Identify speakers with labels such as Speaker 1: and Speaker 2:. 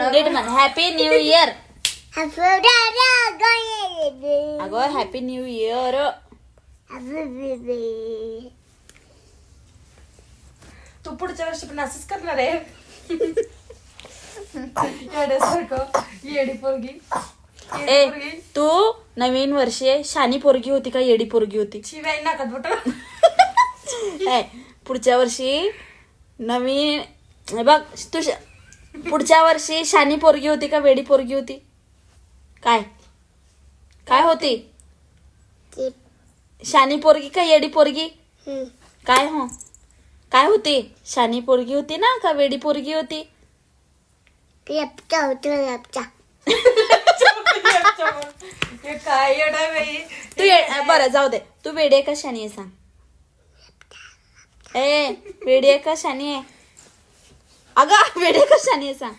Speaker 1: नीट म्हण happy new year. अगं happy new year.
Speaker 2: तू पुढच्या वर्षी पण असंच करणार आहे. येड्यासारखं येडी पोरगी.
Speaker 1: ए तू नवीन वर्षी शानी पोरगी होती का येडी पोरगी होती?
Speaker 2: शिवाय नाकात बोट.
Speaker 1: पुढच्या वर्षी नवीन हे बघ तू पुढच्या वर्षी शानी पोरगी होती का वेडी पोरगी होती? काय काय होती? शानी पोरगी का येडी पोरगी? काय हो काय होती? शानी पोरगी होती ना का वेडी पोरगी होती?
Speaker 2: काय येडा बाई.
Speaker 1: तू बरं जाऊ दे. तू वेडी आहे का शानी आहे सांग? ए वेडी आहे का शानी आहे? अगं वेडी आहे का शानी आहे सांग?